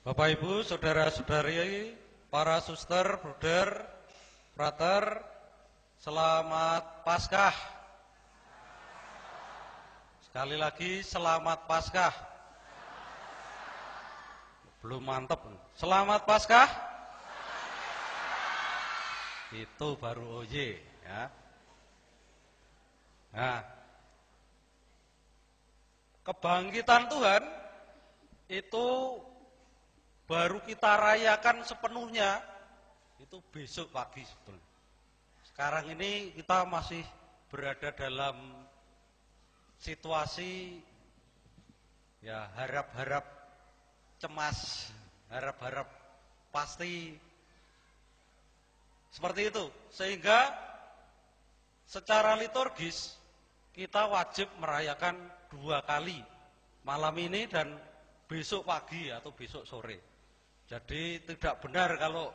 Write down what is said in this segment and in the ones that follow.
Bapak Ibu, saudara-saudari, para suster, bruder, frater, selamat Paskah. Sekali lagi selamat Paskah. Belum mantep. Selamat Paskah. Itu baru OY ya. Nah, kebangkitan Tuhan itu baru kita rayakan sepenuhnya itu besok pagi sebetulnya. Sekarang ini kita masih berada dalam situasi ya harap-harap cemas, harap-harap pasti seperti itu. Sehingga secara liturgis kita wajib merayakan 2 kali, malam ini dan besok pagi atau besok sore. Jadi tidak benar kalau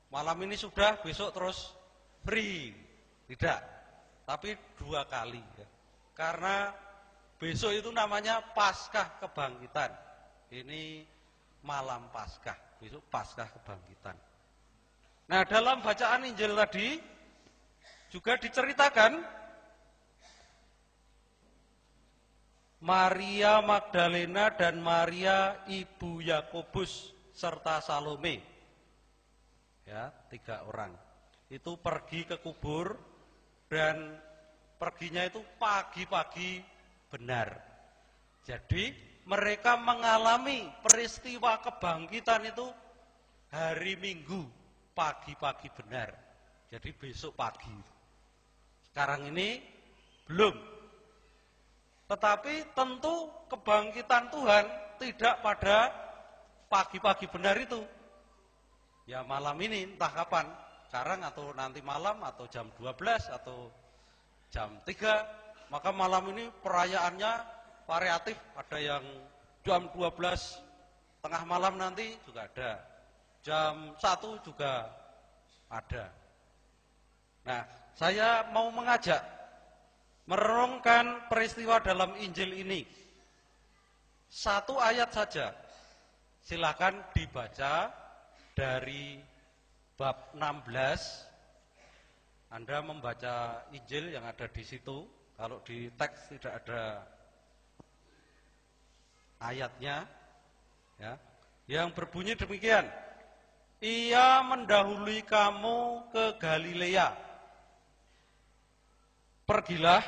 malam ini sudah, besok terus free. Tidak, tapi 2 kali. Karena besok itu namanya Paskah Kebangkitan. Ini malam Paskah, besok Paskah Kebangkitan. Nah, dalam bacaan Injil tadi juga diceritakan Maria Magdalena dan Maria ibu Yakobus serta Salome, ya 3 orang itu pergi ke kubur dan perginya itu pagi-pagi benar. Jadi mereka mengalami peristiwa kebangkitan itu hari Minggu pagi-pagi benar. Jadi besok pagi. Sekarang ini belum. Tetapi tentu kebangkitan Tuhan tidak pada pagi-pagi benar itu. Ya malam ini entah kapan, sekarang atau nanti malam atau jam 12 atau jam 3. Maka malam ini perayaannya variatif, ada yang jam 12 tengah malam nanti juga ada. Jam 1 juga ada. Nah, saya mau mengajak merenungkan peristiwa dalam Injil ini. 1 ayat saja. Silakan dibaca dari bab 16. Anda membaca Injil yang ada di situ. Kalau di teks tidak ada ayatnya, ya, yang berbunyi demikian. Ia mendahului kamu ke Galilea. Pergilah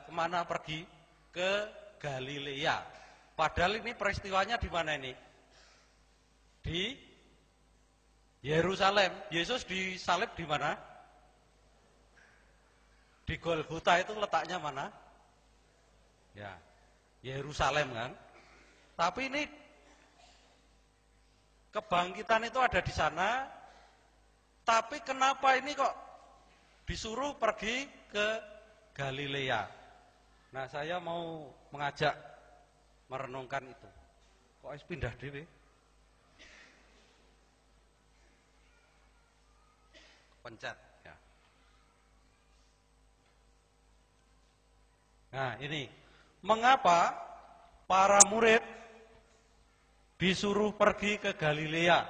kemana pergi? Ke Galilea. Padahal ini peristiwanya di mana ini? Di Yerusalem. Yesus disalib di mana? Di Golgota itu letaknya mana? Ya, Yerusalem kan. Tapi ini kebangkitan itu ada di sana. Tapi kenapa ini kok disuruh pergi ke Galilea? Nah, saya mau mengajak merenungkan itu. Kok harus pindah diri? Pencet ya. Nah, ini mengapa para murid disuruh pergi ke Galilea?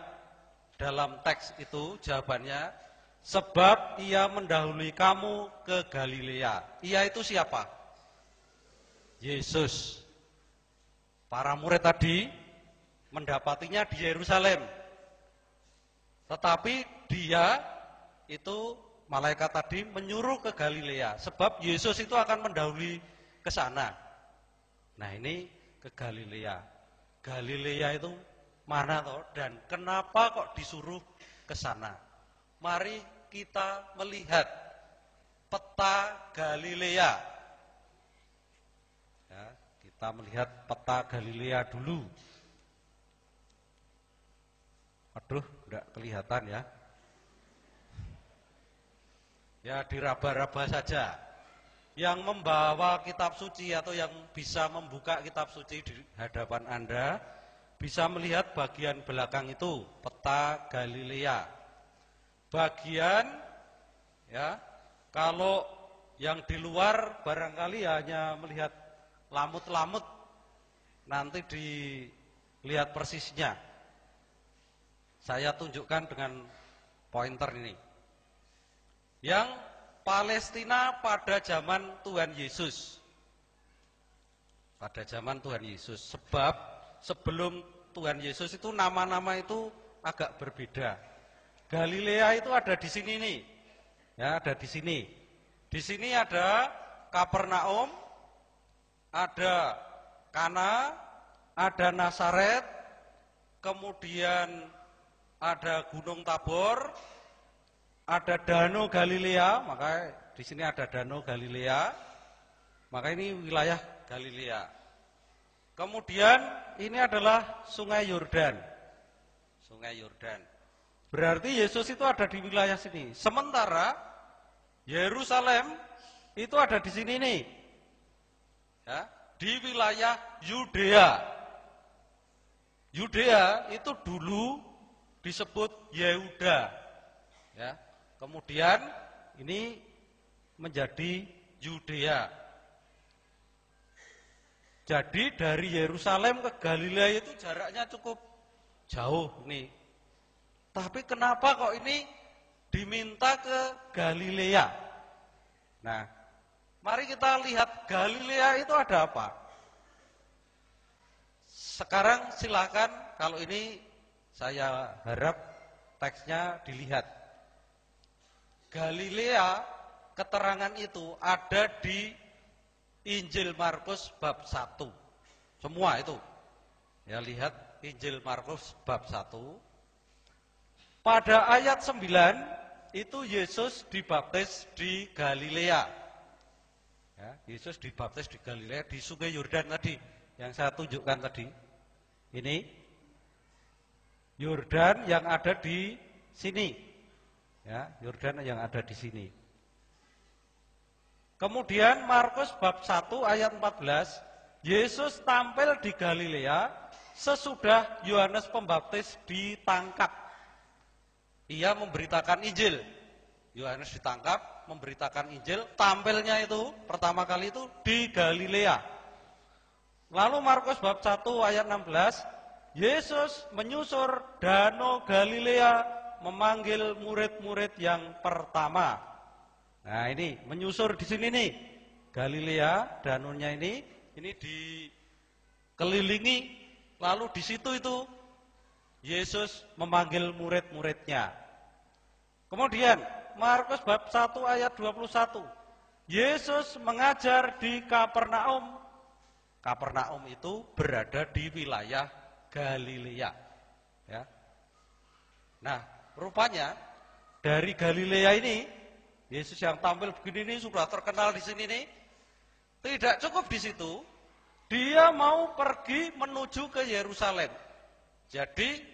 Dalam teks itu jawabannya, sebab ia mendahului kamu ke Galilea. Ia itu siapa? Yesus. Para murid tadi mendapatinya di Yerusalem. Tetapi dia itu, malaikat tadi menyuruh ke Galilea. Sebab Yesus itu akan mendahului ke sana. Nah, ini ke Galilea. Galilea itu mana toh? Dan kenapa kok disuruh ke sana? Mari kita melihat peta Galilea. Ya, kita melihat peta Galilea dulu. Aduh, enggak kelihatan ya. Ya, diraba-raba saja. Yang membawa kitab suci atau yang bisa membuka kitab suci di hadapan Anda bisa melihat bagian belakang itu, peta Galilea. Bagian ya, kalau yang di luar barangkali hanya melihat lamut-lamut, nanti di Lihat persisnya. Saya tunjukkan dengan pointer ini. Yang Palestina pada zaman Tuhan Yesus. Pada zaman Tuhan Yesus. Sebab sebelum Tuhan Yesus itu nama-nama itu agak berbeda. Galilea itu ada di sini nih. Ya, ada di sini. Di sini ada Kapernaum, ada Kana, ada Nazaret, kemudian ada Gunung Tabor, ada Danau Galilea, maka di sini ada Danau Galilea, maka ini wilayah Galilea. Kemudian ini adalah Sungai Yordan, Sungai Yordan. Berarti Yesus itu ada di wilayah sini. Sementara Yerusalem itu ada di sini nih, ya, di wilayah Yudea. Yudea itu dulu disebut Yehuda, ya. Kemudian ini menjadi Yudea. Jadi dari Yerusalem ke Galilea itu jaraknya cukup jauh nih. Tapi kenapa kok ini diminta ke Galilea? Nah, mari kita lihat Galilea itu ada apa. Sekarang silakan, kalau ini saya harap teksnya dilihat. Galilea, keterangan itu ada di Injil Markus bab 1. Semua itu. Ya, lihat Injil Markus bab 1. Pada ayat 9, itu Yesus dibaptis di Galilea. Ya, Yesus dibaptis di Galilea, di Sungai Yordan tadi, yang saya tunjukkan tadi. Ini Yordan yang ada di sini. Ya, Yordan yang ada di sini. Kemudian Markus bab 1 ayat 14, Yesus tampil di Galilea sesudah Yohanes Pembaptis ditangkap. Ia memberitakan Injil. Yohanes ditangkap, memberitakan Injil, tampilnya itu pertama kali itu di Galilea. Lalu Markus bab 1 ayat 16, Yesus menyusur Danau Galilea memanggil murid-murid yang pertama. Nah, ini menyusur di sini nih. Galilea, danaunya ini dikelilingi, lalu di situ itu Yesus memanggil murid-muridnya. Kemudian Markus bab 1 ayat 21. Yesus mengajar di Kapernaum. Kapernaum itu berada di wilayah Galilea. Ya. Nah, rupanya dari Galilea ini Yesus yang tampil begini ini sudah terkenal di sini nih. Tidak cukup di situ, dia mau pergi menuju ke Yerusalem. Jadi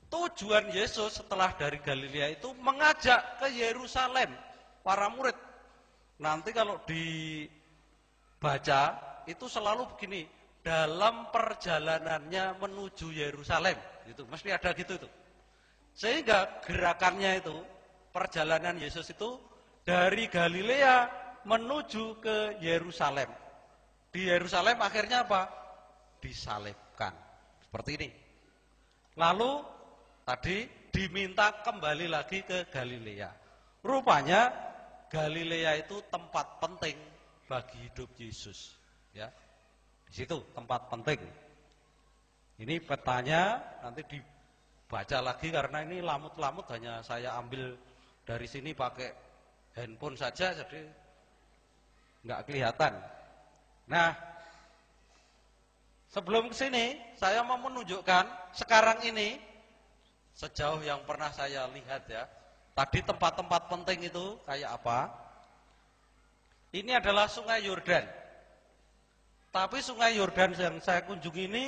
tujuan Yesus setelah dari Galilea itu mengajak ke Yerusalem para murid. Nanti kalau dibaca itu selalu begini, dalam perjalanannya menuju Yerusalem, itu mesti ada gitu itu. Sehingga gerakannya itu, perjalanan Yesus itu dari Galilea menuju ke Yerusalem. Di Yerusalem akhirnya apa? Disalibkan. Seperti ini. Lalu tadi diminta kembali lagi ke Galilea. Rupanya Galilea itu tempat penting bagi hidup Yesus. Ya, di situ tempat penting. Ini petanya nanti dibaca lagi karena ini lamut-lamut hanya saya ambil dari sini pakai handphone saja, jadi nggak kelihatan. Nah, sebelum ke sini saya mau menunjukkan sekarang ini sejauh yang pernah saya lihat ya. Tadi tempat-tempat penting itu kayak apa? Ini adalah Sungai Yordan. Tapi Sungai Yordan yang saya kunjungi ini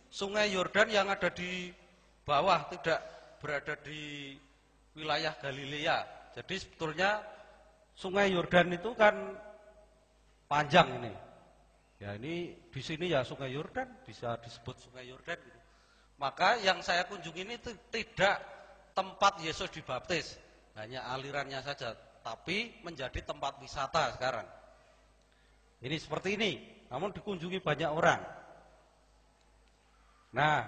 Sungai Yordan yang ada di bawah, tidak berada di wilayah Galilea. Jadi sebetulnya Sungai Yordan itu kan panjang ini. Ya, ini di sini ya Sungai Yordan, bisa disebut Sungai Yordan gitu. Maka yang saya kunjungi ini tidak tempat Yesus dibaptis, hanya alirannya saja, tapi menjadi tempat wisata sekarang. Ini seperti ini, namun dikunjungi banyak orang. Nah,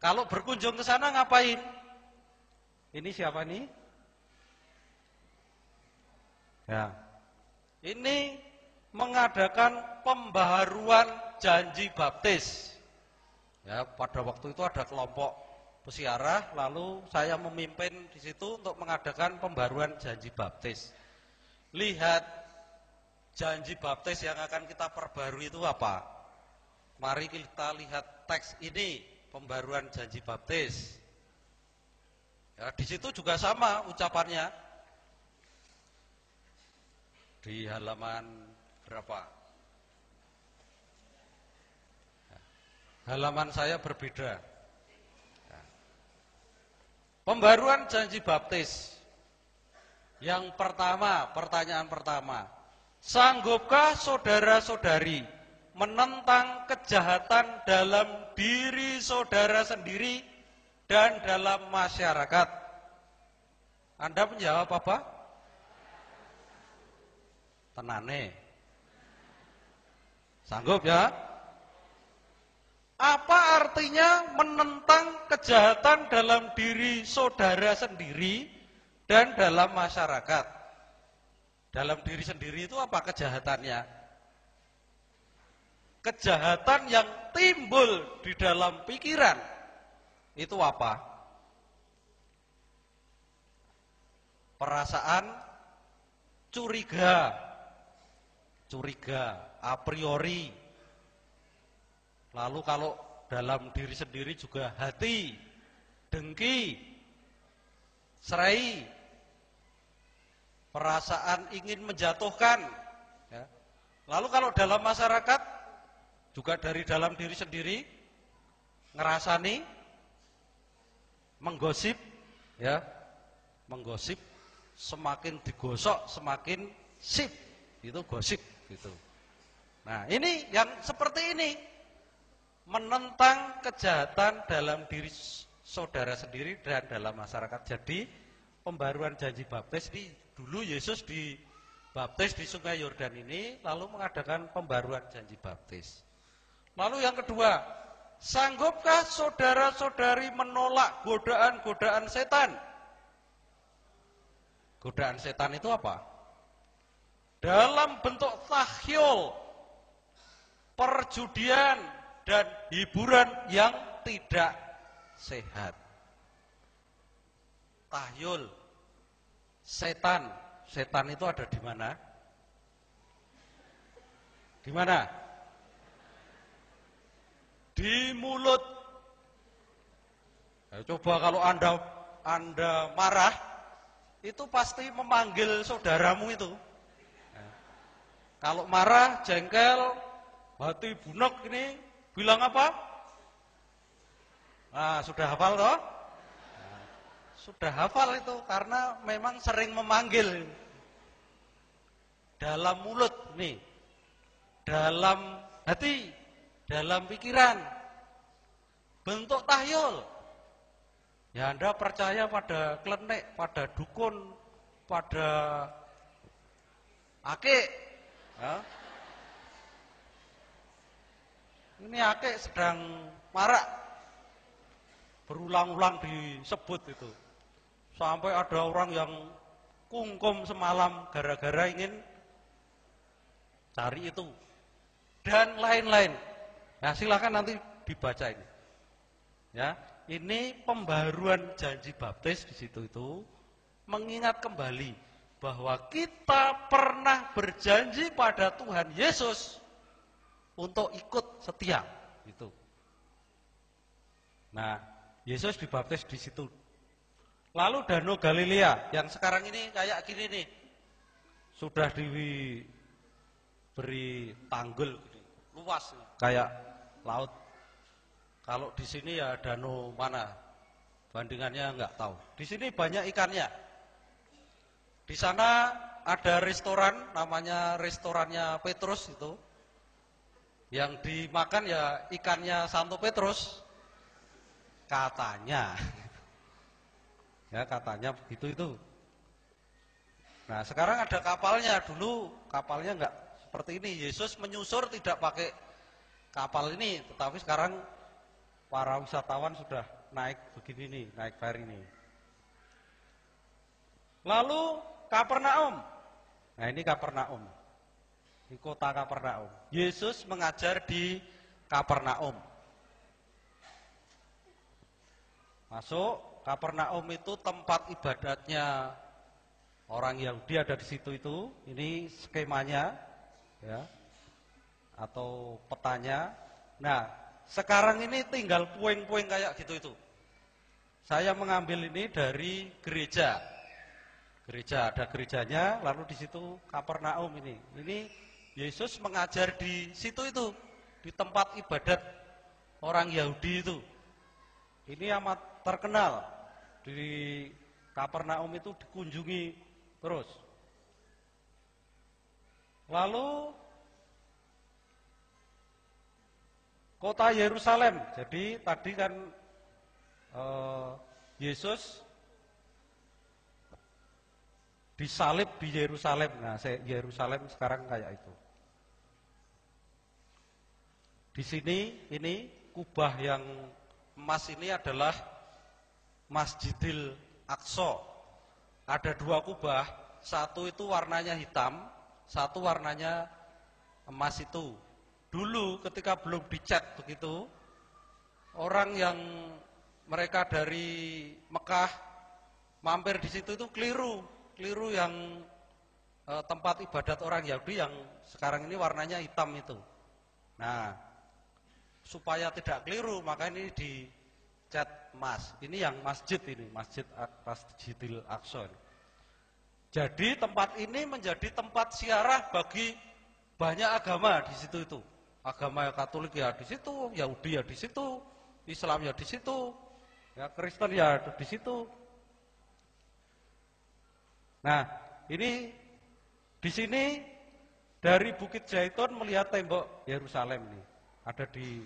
kalau berkunjung ke sana ngapain? Ini siapa nih? Ya. Ini mengadakan pembaharuan janji baptis. Ya, pada waktu itu ada kelompok pesiarah, lalu saya memimpin di situ untuk mengadakan pembaruan janji baptis. Lihat janji baptis yang akan kita perbarui itu apa? Mari kita lihat teks ini, pembaruan janji baptis. Ya, di situ juga sama ucapannya. Di halaman berapa? Halaman saya berbeda. Ya. Pembaruan janji baptis. Yang pertama, pertanyaan pertama. Sanggupkah saudara-saudari menentang kejahatan dalam diri saudara sendiri dan dalam masyarakat? Anda menjawab apa? Tenane. Sanggup ya? Apa artinya menentang kejahatan dalam diri saudara sendiri dan dalam masyarakat? Dalam diri sendiri itu apa kejahatannya? Kejahatan yang timbul di dalam pikiran itu apa? Perasaan curiga, a priori. Lalu kalau dalam diri sendiri juga hati, dengki, serai, perasaan ingin menjatuhkan. Ya. Lalu kalau dalam masyarakat, juga dari dalam diri sendiri, ngerasani, menggosip, ya, menggosip, semakin digosok semakin sip, itu gosip gitu. Nah ini yang seperti ini, menentang kejahatan dalam diri saudara sendiri dan dalam masyarakat. Jadi pembaruan janji baptis ini dulu Yesus dibaptis di Sungai Yordan ini, lalu mengadakan pembaruan janji baptis. Lalu yang kedua, sanggupkah saudara-saudari menolak godaan-godaan setan? Godaan setan itu apa? Dalam bentuk tahyul, perjudian, dan hiburan yang tidak sehat. Tahyul, setan. Setan itu ada di mana? Di mana? Di mulut. Nah, coba kalau Anda marah, itu pasti memanggil saudaramu itu. Nah, kalau marah, jengkel, hati bunek ini, bilang apa? Nah, sudah hafal toh? Nah, sudah hafal itu karena memang sering memanggil. Dalam mulut nih, dalam hati, dalam pikiran, bentuk tahyul. Ya Anda percaya pada klenik, pada dukun, pada akik. Ya. Ini akik sedang marak, berulang-ulang disebut itu. Sampai ada orang yang kungkum semalam gara-gara ingin cari itu. Dan lain-lain. Nah silakan nanti dibaca ini. Ya, ini pembaruan janji baptis di situ itu mengingat kembali bahwa kita pernah berjanji pada Tuhan Yesus untuk ikut setia itu. Nah, Yesus dibaptis di situ. Lalu Danau Galilea yang sekarang ini kayak gini nih, sudah diberi tanggul luas kayak laut. Kalau di sini ya danau mana? Bandingannya nggak tahu. Di sini banyak ikannya. Di sana ada restoran, namanya restorannya Petrus itu. Yang dimakan ya ikannya Santo Petrus. Katanya. Ya katanya begitu itu. Nah sekarang ada kapalnya. Dulu kapalnya nggak seperti ini. Yesus menyusur tidak pakai kapal ini, tetapi sekarang para wisatawan sudah naik begini nih, naik feri ini. Lalu Kapernaum. Nah ini Kapernaum. Di kota Kapernaum. Yesus mengajar di Kapernaum. Masuk, Kapernaum itu tempat ibadatnya orang Yahudi ada di situ itu. Ini skemanya, ya, atau petanya. Nah, sekarang ini tinggal puing-puing kayak gitu itu. Saya mengambil ini dari gereja. Gereja, ada gerejanya, lalu di situ Kapernaum ini. Ini Yesus mengajar di situ itu, di tempat ibadat orang Yahudi itu. Ini amat terkenal. Di Kapernaum itu dikunjungi terus. Lalu kota Yerusalem. Jadi tadi kan Yesus disalib di Yerusalem. Nah, Yerusalem sekarang kayak itu. Di sini ini kubah yang emas ini adalah Masjidil Aqsa. Ada dua kubah, satu itu warnanya hitam, satu warnanya emas itu. Dulu ketika belum dicat begitu, orang yang mereka dari Mekah mampir di situ itu keliru yang tempat ibadat orang Yahudi yang sekarang ini warnanya hitam itu. Nah, supaya tidak keliru maka ini dicat emas. Ini yang masjid ini, Masjidil Aqsa. Jadi tempat ini menjadi tempat ziarah bagi banyak agama di situ itu. Agama Katolik ya di situ, Yahudi ya di situ, Islam ya di situ, ya Kristen ya di situ. Nah, ini di sini dari Bukit Zaitun melihat tembok Yerusalem ini, ada di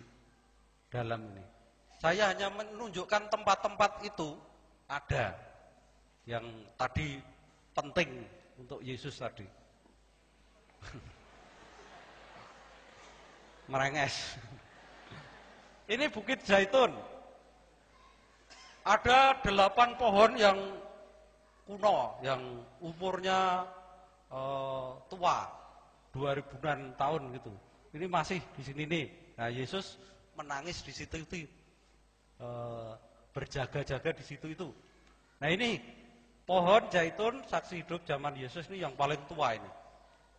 dalam ini. Saya hanya menunjukkan tempat-tempat itu ada yang tadi penting untuk Yesus tadi. Merenges. Ini Bukit Zaitun. Ada 8 pohon yang kuno, yang umurnya tua, 2000-an tahun gitu. Ini masih di sini nih. Nah, Yesus menangis di situ itu, berjaga-jaga di situ itu. Nah, ini pohon zaitun saksi hidup zaman Yesus ini yang paling tua ini.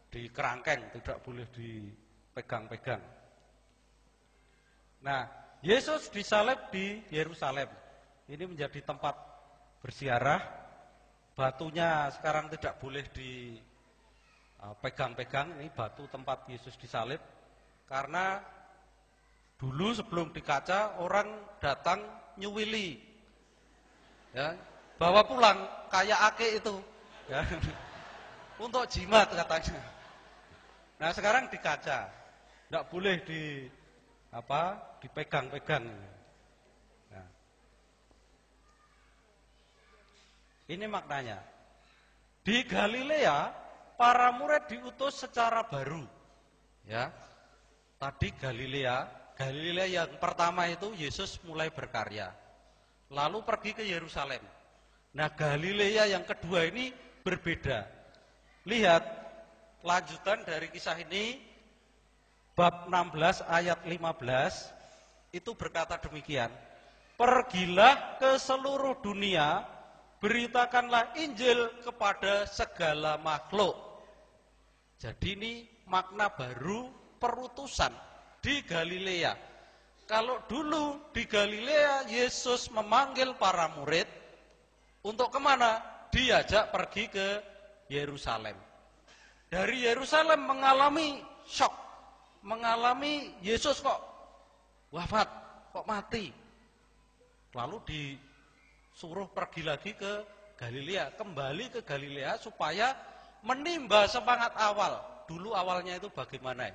Di kerangkeng, tidak boleh dipegang-pegang. Nah, Yesus disalib di Yerusalem. Ini menjadi tempat berziarah. Batunya sekarang tidak boleh dipegang-pegang. Ini batu tempat Yesus disalib. Karena dulu sebelum dikaca orang datang nyuwili, ya, bawa pulang kayak ake itu, ya, untuk jimat katanya. Nah sekarang dikaca, tidak boleh dipegang-pegang. Nah, ini maknanya. Di Galilea para murid diutus secara baru, ya. Tadi Galilea yang pertama itu Yesus mulai berkarya, lalu pergi ke Yerusalem. Nah Galilea yang kedua ini berbeda. Lihat lanjutan dari kisah ini, bab 16 ayat 15 itu berkata demikian. Pergilah ke seluruh dunia, beritakanlah Injil kepada segala makhluk. Jadi ini makna baru perutusan di Galilea. Kalau dulu di Galilea Yesus memanggil para murid untuk kemana? Diajak pergi ke Yerusalem. Dari Yerusalem mengalami shock, mengalami Yesus kok wafat, kok mati. Lalu disuruh pergi lagi ke Galilea, kembali ke Galilea supaya menimba semangat awal. Dulu awalnya itu bagaimana?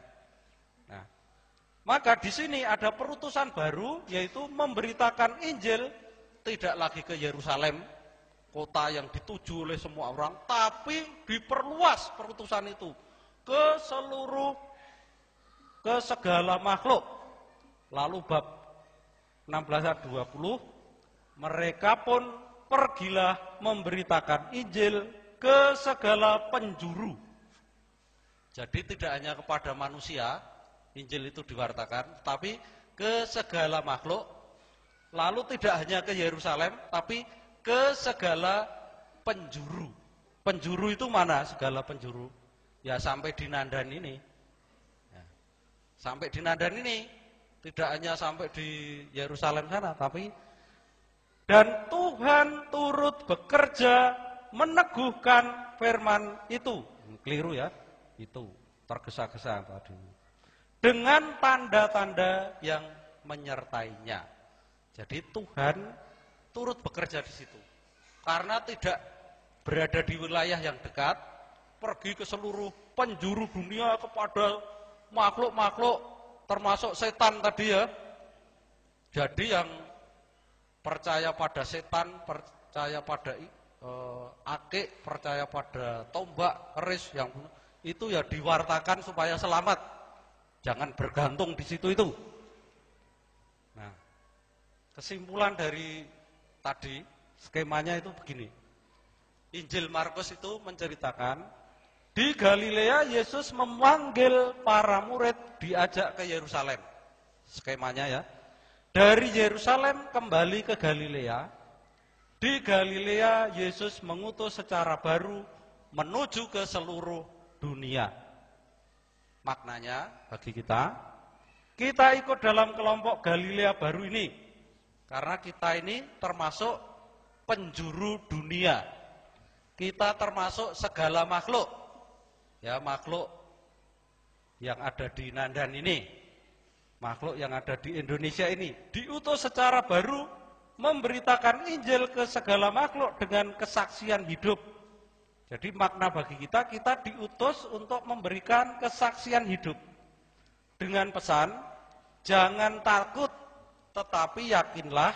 Nah, maka di sini ada perutusan baru, yaitu memberitakan Injil tidak lagi ke Yerusalem, kota yang dituju oleh semua orang, tapi diperluas perutusan itu ke segala makhluk. Lalu bab 16 ayat 20, mereka pun pergilah memberitakan Injil ke segala penjuru. Jadi tidak hanya kepada manusia Injil itu diwartakan, tapi ke segala makhluk. Lalu tidak hanya ke Yerusalem, tapi ke segala penjuru. Penjuru itu mana segala penjuru? Ya sampai di Nandan ini. Ya, sampai di Nandan ini. Tidak hanya sampai di Yerusalem sana, tapi dan Tuhan turut bekerja meneguhkan firman itu. Keliru ya, itu tergesa-gesa tadi. Dengan tanda-tanda yang menyertainya. Jadi Tuhan turut bekerja di situ. Karena tidak berada di wilayah yang dekat, pergi ke seluruh penjuru dunia kepada makhluk-makhluk termasuk setan tadi ya. Jadi yang percaya pada setan, percaya pada akik, percaya pada tombak, keris yang itu ya diwartakan supaya selamat. Jangan bergantung di situ itu. Nah, kesimpulan dari tadi skemanya itu begini. Injil Markus itu menceritakan di Galilea Yesus memanggil para murid diajak ke Yerusalem. Skemanya ya. Dari Yerusalem kembali ke Galilea. Di Galilea Yesus mengutus secara baru menuju ke seluruh dunia. Maknanya bagi kita ikut dalam kelompok Galilea baru ini. Karena kita ini termasuk penjuru dunia. Kita termasuk segala makhluk. Ya, makhluk yang ada di Nandan ini, makhluk yang ada di Indonesia ini, diutus secara baru memberitakan Injil ke segala makhluk dengan kesaksian hidup. Jadi makna bagi kita diutus untuk memberikan kesaksian hidup. Dengan pesan, jangan takut, tetapi yakinlah,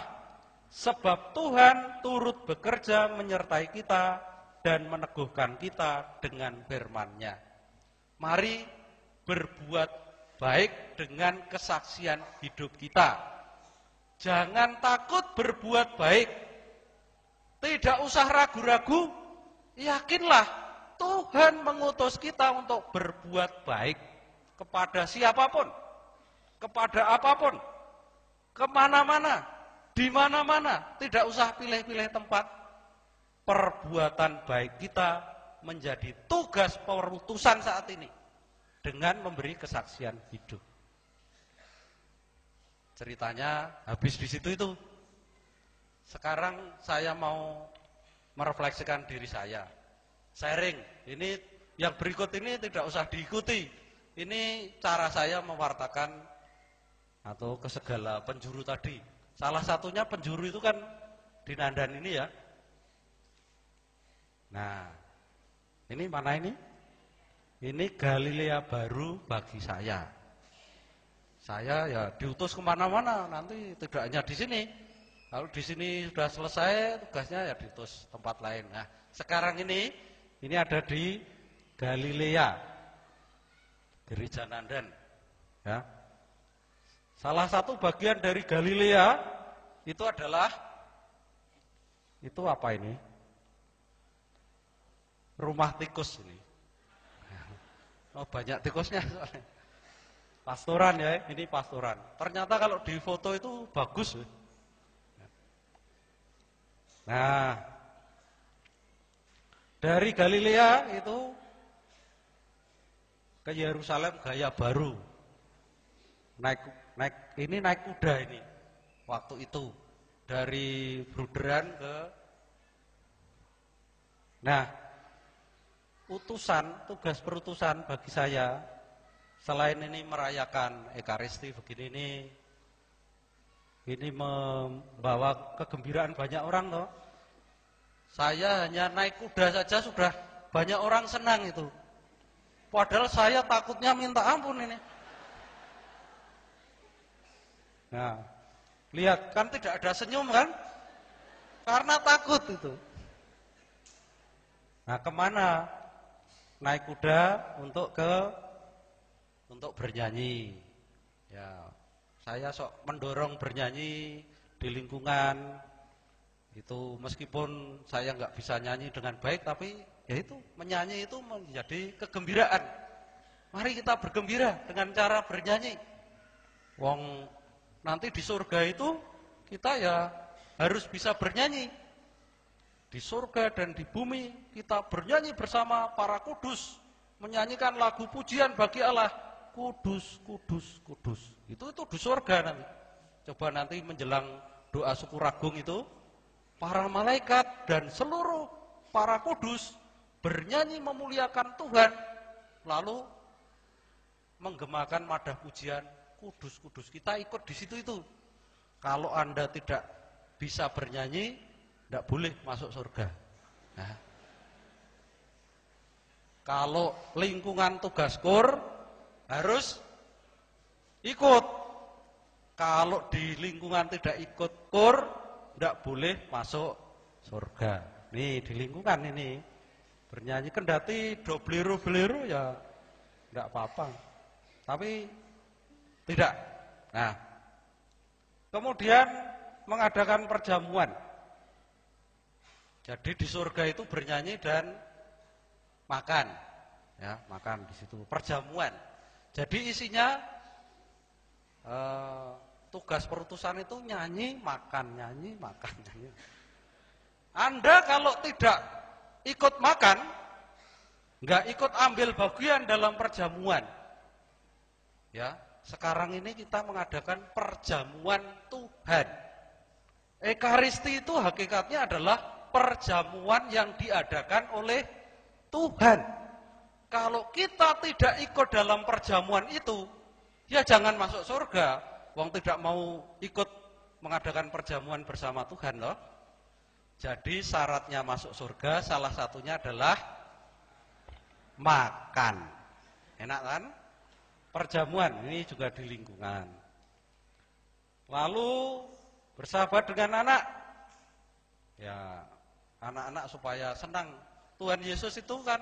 sebab Tuhan turut bekerja menyertai kita dan meneguhkan kita dengan firman-Nya. Mari berbuat baik dengan kesaksian hidup kita. Jangan takut berbuat baik. Tidak usah ragu-ragu, yakinlah Tuhan mengutus kita untuk berbuat baik kepada siapapun, kepada apapun, kemana-mana, di mana-mana. Tidak usah pilih-pilih tempat. Perbuatan baik kita menjadi tugas perutusan saat ini dengan memberi kesaksian hidup. Ceritanya habis di situ itu. Sekarang saya mau merefleksikan diri saya. Sharing, ini yang berikut ini tidak usah diikuti. Ini cara saya mewartakan atau ke segala penjuru tadi. Salah satunya penjuru itu kan di Nandan ini ya. Nah, ini mana ini? Ini Galilea baru bagi saya. Saya ya diutus kemana-mana, nanti tidak hanya di sini. Kalau di sini sudah selesai tugasnya ya diutus tempat lain. Nah, sekarang ini ada di Galilea, Gereja Nandan. Ya. Salah satu bagian dari Galilea itu adalah apa ini? Rumah tikus ini. Oh, banyak tikusnya soalnya. Pastoran ya, ini pastoran. Ternyata kalau di foto itu bagus. Nah, dari Galilea itu ke Yerusalem gaya baru. Naik kuda ini. Waktu itu dari Bruderan ke. Nah, tugas perutusan bagi saya, selain ini merayakan Ekaristi begini ini membawa kegembiraan banyak orang toh. Saya hanya naik kuda saja sudah banyak orang senang itu. Padahal saya takutnya minta ampun ini. Nah, lihat kan tidak ada senyum kan? Karena takut itu. Nah, kemana? Naik kuda untuk bernyanyi. Ya, saya sok mendorong bernyanyi di lingkungan itu, meskipun saya nggak bisa nyanyi dengan baik, tapi ya itu menyanyi itu menjadi kegembiraan. Mari kita bergembira dengan cara bernyanyi. Wong nanti di surga itu kita ya harus bisa bernyanyi. Di surga dan di bumi kita bernyanyi bersama para kudus, menyanyikan lagu pujian bagi Allah. Kudus, kudus, kudus. Itu di surga nanti. Coba nanti menjelang doa syukur agung itu, para malaikat dan seluruh para kudus bernyanyi memuliakan Tuhan, lalu menggemakan madah pujian, kudus, kudus. Kita ikut di situ itu. Kalau Anda tidak bisa bernyanyi, tidak boleh masuk surga. Nah, kalau lingkungan tugas kur, harus ikut. Kalau di lingkungan tidak ikut kur, tidak boleh masuk surga. Nih di lingkungan ini bernyanyi kendati do beliru ya tidak apa-apa. Tapi tidak. Nah, kemudian mengadakan perjamuan. Jadi di surga itu bernyanyi dan makan, ya makan di situ. Perjamuan. Jadi isinya tugas perutusan itu nyanyi, makan, nyanyi, makan, nyanyi. Anda kalau tidak ikut makan, nggak ikut ambil bagian dalam perjamuan. Ya, sekarang ini kita mengadakan perjamuan Tuhan. Ekaristi itu hakikatnya adalah perjamuan yang diadakan oleh Tuhan. Kalau kita tidak ikut dalam perjamuan itu, ya jangan masuk surga. Wong tidak mau ikut mengadakan perjamuan bersama Tuhan loh. Jadi syaratnya masuk surga salah satunya adalah makan. Enak kan? Perjamuan ini juga di lingkungan. Lalu bersahabat dengan anak. Ya, anak-anak supaya senang. Tuhan Yesus itu kan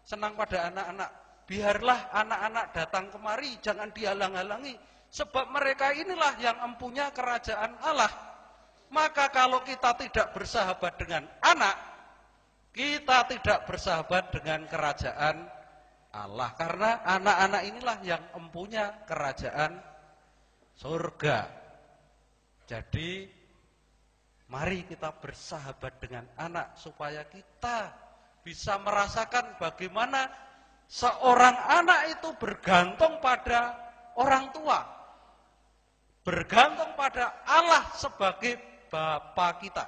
senang pada anak-anak. Biarlah anak-anak datang kemari, jangan dihalang-halangi. Sebab mereka inilah yang empunya kerajaan Allah. Maka kalau kita tidak bersahabat dengan anak, kita tidak bersahabat dengan kerajaan Allah. Karena anak-anak inilah yang empunya kerajaan surga. Jadi, mari kita bersahabat dengan anak supaya kita bisa merasakan bagaimana seorang anak itu bergantung pada orang tua, bergantung pada Allah sebagai Bapa kita.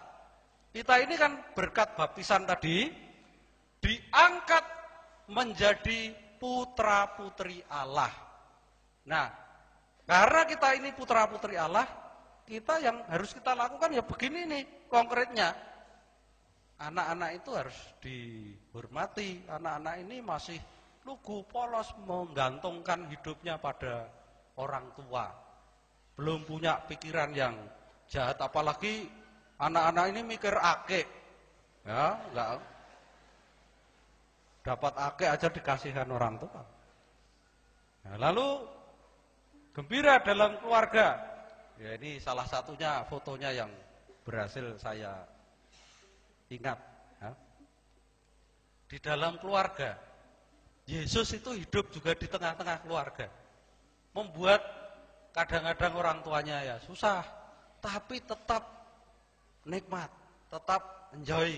Kita ini kan berkat baptisan tadi diangkat menjadi putra-putri Allah. Nah, karena kita ini putra-putri Allah, kita yang harus kita lakukan ya begini nih konkretnya. Anak-anak itu harus dihormati. Anak-anak ini masih lugu, polos, menggantungkan hidupnya pada orang tua. Belum punya pikiran yang jahat, apalagi anak-anak ini mikir akik. Ya, enggak. Dapat akik aja dikasihkan orang tua. Nah, lalu gembira dalam keluarga. Ya, ini salah satunya fotonya yang berhasil saya ingat. Ya. Di dalam keluarga, Yesus itu hidup juga di tengah-tengah keluarga. Membuat kadang-kadang orang tuanya ya susah, tapi tetap nikmat, tetap enjoy,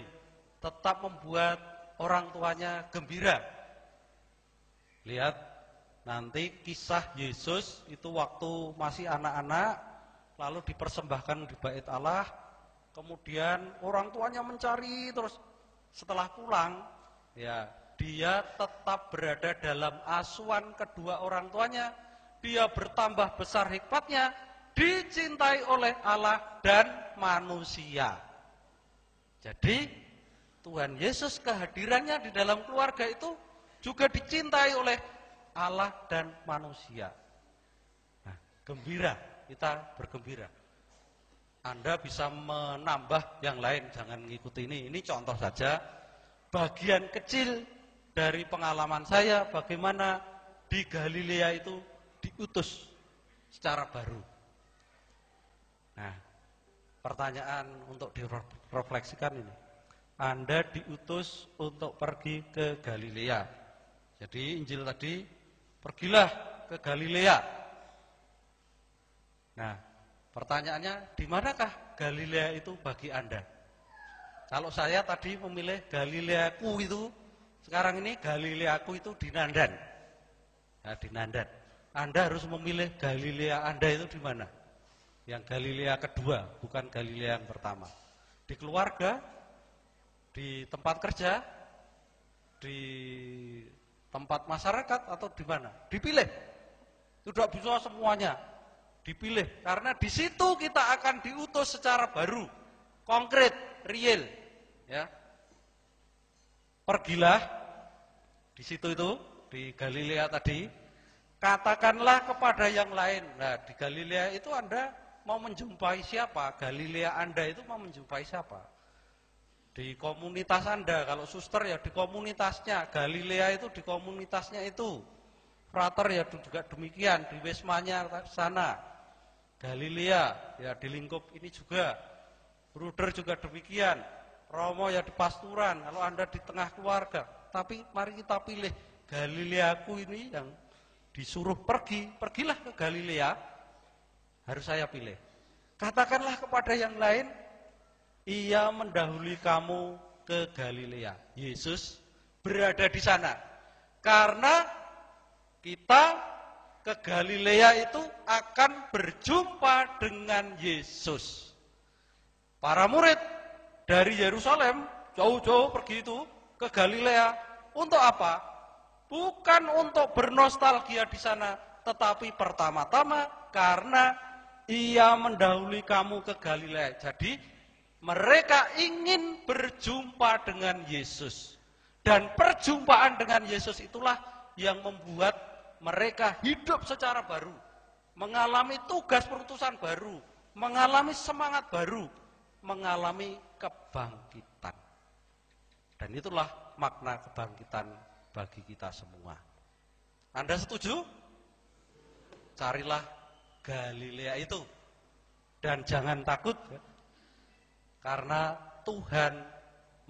tetap membuat orang tuanya gembira. Lihat nanti kisah Yesus itu waktu masih anak-anak, lalu dipersembahkan di bait Allah, kemudian orang tuanya mencari terus, setelah pulang ya dia tetap berada dalam asuhan kedua orang tuanya. Dia bertambah besar hikmatnya, dicintai oleh Allah dan manusia. Jadi Tuhan Yesus kehadirannya di dalam keluarga itu juga dicintai oleh Allah dan manusia. Nah, gembira, kita bergembira. Anda bisa menambah yang lain, jangan mengikuti ini. Ini contoh saja, bagian kecil dari pengalaman saya bagaimana di Galilea itu diutus secara baru. Nah, pertanyaan untuk direfleksikan ini. Anda diutus untuk pergi ke Galilea. Jadi Injil tadi, pergilah ke Galilea. Nah, pertanyaannya, di manakah Galilea itu bagi Anda? Kalau saya tadi memilih Galileaku itu, sekarang ini Galileaku itu di Nandan. Nah, di Nandan. Anda harus memilih Galilea Anda itu di mana? Yang Galilea kedua, bukan Galilea yang pertama. Di keluarga, di tempat kerja, di tempat masyarakat, atau di mana? Dipilih. Tidak bisa semuanya. Dipilih. Karena di situ kita akan diutus secara baru, konkret, real. Ya. Pergilah di situ itu, di Galilea tadi, katakanlah kepada yang lain. Nah, di Galilea itu Anda mau menjumpai siapa? Galilea Anda itu mau menjumpai siapa? Di komunitas Anda, kalau suster ya di komunitasnya, Galilea itu di komunitasnya itu, frater ya juga demikian, di Wismanya sana, Galilea ya di lingkup ini juga, Bruder juga demikian, Romo ya di pasturan, kalau Anda di tengah keluarga. Tapi mari kita pilih Galileaku ini yang disuruh pergi, pergilah ke Galilea, harus saya pilih. Katakanlah kepada yang lain, ia mendahului kamu ke Galilea. Yesus berada di sana. Karena kita ke Galilea itu akan berjumpa dengan Yesus. Para murid dari Yerusalem jauh-jauh pergi itu ke Galilea untuk apa? Bukan untuk bernostalgia di sana, tetapi pertama-tama karena ia mendahului kamu ke Galilea. Jadi mereka ingin berjumpa dengan Yesus. Dan perjumpaan dengan Yesus itulah yang membuat mereka hidup secara baru. Mengalami tugas perutusan baru. Mengalami semangat baru. Mengalami kebangkitan. Dan itulah makna kebangkitan bagi kita semua. Anda setuju? Carilah Galilea itu. Dan jangan takut, karena Tuhan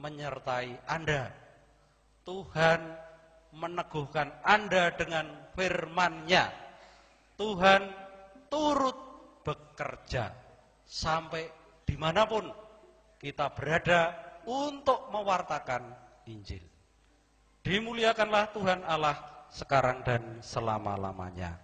menyertai Anda. Tuhan meneguhkan Anda dengan firman-Nya. Tuhan turut bekerja sampai dimanapun kita berada untuk mewartakan Injil. Dimuliakanlah Tuhan Allah sekarang dan selama-lamanya.